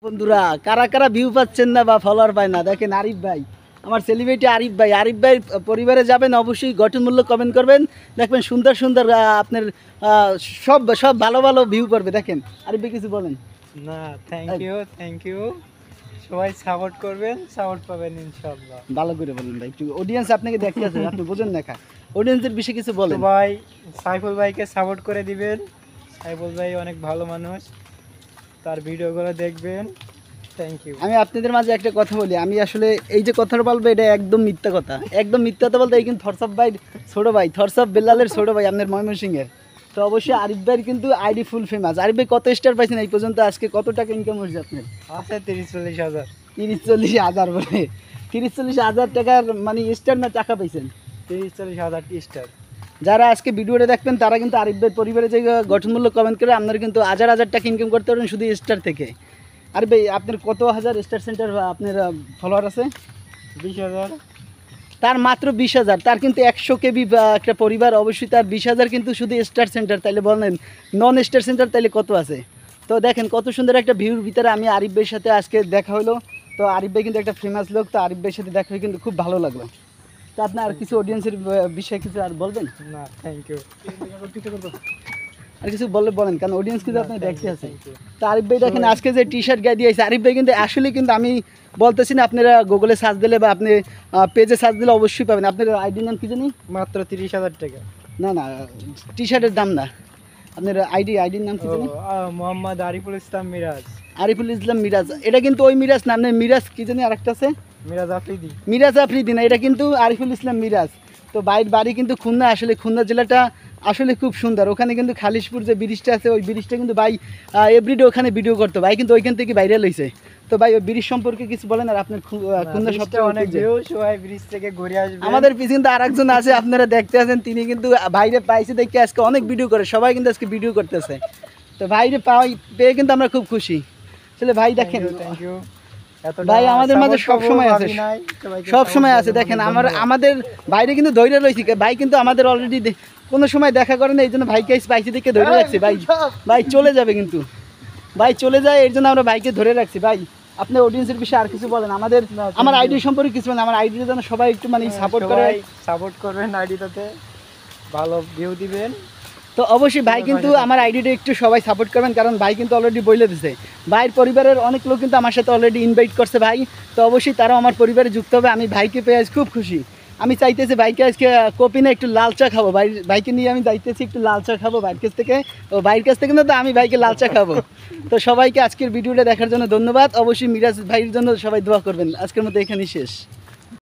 বন্ধুরা কারা কারা ভিউ পাচ্ছেন না বা ফলোয়ার পায় না, দেখেন আরিফ ভাই, আমার সেলিব্রিটি আরিফ ভাই পরিবারে যাবেন, অবশ্যই গঠনমূলক কমেন্ট করবেন, দেখবেন সুন্দর সুন্দর আপনার সব সব ভালো ভালো ভিউ করবে। দেখেন আরিফ ভাই কিছু বলেন। না, থ্যাংক ইউ, সবাই সাপোর্ট করবেন, সাপোর্ট পাবেন ইনশাআল্লাহ। ভালো করে বলেন ভাই, একটু অডিয়েন্স আপনাকে দেখতে আছে, আপনি বোঝেন না, অডিয়েন্সের বিষয়ে কিছু বলেন। ভাই সাইফুল ভাইকে সাপোর্ট করে দিবেন, সাইফুল ভাই অনেক ভালো মানুষ, তার ভিডিওগুলো দেখবেন। Thank you. আমি আপনাদের মাঝে একটা কথা বলি, আমি আসলে এই যে কথাটা বলবো এটা একদম মিথ্যা কথা, একদম মিথ্যা কথা বলতে, এই কিন্তু থরসাব ভাই ছোটো ভাই, থরসাব বেল্লালের ছোটো ভাই আপনার ময়মনসিংহের। তো অবশ্যই আরিফ ভাইয়ের কিন্তু আইডি ফুল ফেমাস। আরিফ ভাই কত স্টার পাইছেন এই পর্যন্ত, আজকে কত টাকা ইনকাম হয়েছে আপনার? আছে 30-40 হাজার। 30-40 হাজার বলে? 30-40 হাজার টাকার মানে স্টার না টাকা পাইছেন? 30-40 হাজার স্টার। যারা আজকে ভিডিওটা দেখবেন তারা কিন্তু আরিফ ভাই পরিবারে যে গঠনমূলক কমেন্ট করে আপনারা কিন্তু হাজার হাজার টাকা ইনকাম করতে পারবেন শুধু স্টার থেকে। আরিফ ভাই আপনার কত হাজার স্টার সেন্টার আপনার ফলোয়ার আছে? 20,000। তার মাত্র 20,000, তার কিন্তু 100 কেবি একটা পরিবার, অবশ্যই তার 20,000 কিন্তু শুধু স্টার সেন্টার, তাইলে বলেন নন স্টার সেন্টার তাইলে কত আছে? তো দেখেন কত সুন্দর একটা ভিউর ভিতরে আমি আরিফ ভাইয়ের সাথে আজকে দেখা হলো। তো আরিফ ভাই কিন্তু একটা ফেমাস লোক, তো আরিফ ভাইয়ের সাথে দেখা হয়ে কিন্তু খুব ভালো লাগলো। তো আপনি আর কিছু অডিয়েন্সের বিষয়ে কিছু আর বলবেন? না, থ্যাংক ইউ। আর কিছু বলেন, কারণ অডিয়েন্স কিন্তু আপনি দেখতে আছে। তো আরিফ ভাই দেখেন আজকে যে টি শার্ট গায়ে দিয়েছে, আরিফ ভাই কিন্তু আসলে কিন্তু আমি বলতেছি না, আপনারা গুগলে সার্চ দিলে বা আপনি পেজে সার্চ দিলে অবশ্যই পাবেন। আপনার আইডির নাম কি জানি? মাত্র 30,000 টাকা। না টি শার্টের দাম না, আপনার আইডির নাম কি জানি? মোহাম্মদ আরিফুল ইসলাম মিরাজ। আরিফুল ইসলাম মিরাজ, এটা কিন্তু ওই মিরাজ না, আপনার মিরাজ কি জানি আরেকটা আছে, মিরাজ আফ্রিদি না, এটা কিন্তু আরিফুল ইসলাম মিরাজ। তো বাইরের বাড়ি কিন্তু খুলনা, আসলে খুলনা জেলাটা আসলে খুব সুন্দর, ওখানে কিন্তু খালিশপুর যে ব্রিজটা আছে ওই ব্রিজটা কিন্তু ভাই এভরিডে ওখানে ভিডিও করতো, ভাই কিন্তু ওইখান থেকে ভাইরাল হয়েছে। তো ভাই ওই ব্রিজ সম্পর্কে কিছু বলেন। আর আপনার খুলনা সবচেয়ে অনেক ভিউ, সবাই ব্রিজ থেকে ঘুরে আসবে। আমাদের পিছনে তো আরেকজন আছে আপনারা দেখতে আছেন, তিনি কিন্তু বাইরে পাইছে দেখে আজকে অনেক ভিডিও করে, সবাই কিন্তু আজকে ভিডিও করতেছে। তো বাইরে পেয়ে কিন্তু আমরা খুব খুশি। আসলে ভাই দেখেন ভাই আমাদের মাঝে সব সময় আছে, সব সময় আছে। দেখেন আমাদের বাইরে কিন্তু ধৈর্য রয়েছে, ভাই কিন্তু আমাদের অলরেডি কোনো সময় দেখা করে না, এই জন্য ভাইকে পাইছি দেখে ধরে রাখছি। ভাই চলে যাবে, কিন্তু ভাই চলে যায়, এর জন্য আমরা ভাইকে ধরে রাখছি। ভাই আপনি অডিয়েন্সের বিষয়ে আর কিছু বলেন, আমার আইডি সম্পর্কে কিছু বলেন, আমার আইডিটা যেন সবাই একটু মানে সাপোর্ট করবেন, আইডিটাতে ভালো ভিউ দিবেন। তো অবশ্যই ভাই কিন্তু আমার আইডিটা একটু সবাই সাপোর্ট করবেন, কারণ ভাই কিন্তু অলরেডি বলে দিছে, ভাইয়ের পরিবারের অনেক লোক কিন্তু আমার সাথে অলরেডি ইনভাইট করছে ভাই। তো অবশ্যই তারাও আমার পরিবারে যুক্ত হবে। আমি ভাইকে পেয়ে আজ খুব খুশি। আমি চাইতেছি ভাইকে আজকে কপি না একটু লাল চা খাবো, ভাইকে নিয়ে আমি চাইতেছি একটু লাল চা খাবো ভাইয়ের কাছ থেকে, ও ভাইয়ের কাছ থেকে না তো আমি ভাইকে লাল চা খাবো। তো সবাইকে আজকের ভিডিওটা দেখার জন্য ধন্যবাদ। অবশ্যই মিরাজ ভাইয়ের জন্য সবাই দোয়া করবেন। আজকের মতো এখানেই শেষ।